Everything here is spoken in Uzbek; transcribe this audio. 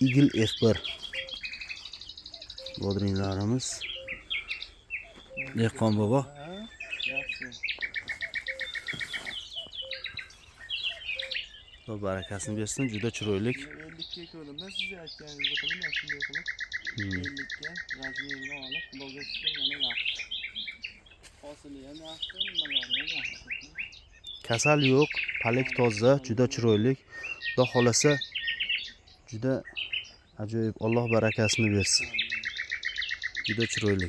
Eagle F1 bodringlarimiz. Dehqon bobo. Yaxshi. Xudo barakasini bersin, juda chiroyli. 50 ga ko'rdim. Siz aytganingizni qildim, men shunday qilib 50 ga razmerini olib, xudoga shukr, mana yaxshi. Hosili ham yaxshi, nimalari ham yaxshi. Kasal yo'q, palak toza, juda chiroyli. Xudo xolasa juda ajoyib. Alloh barakasini bersin. Juda chiroyli.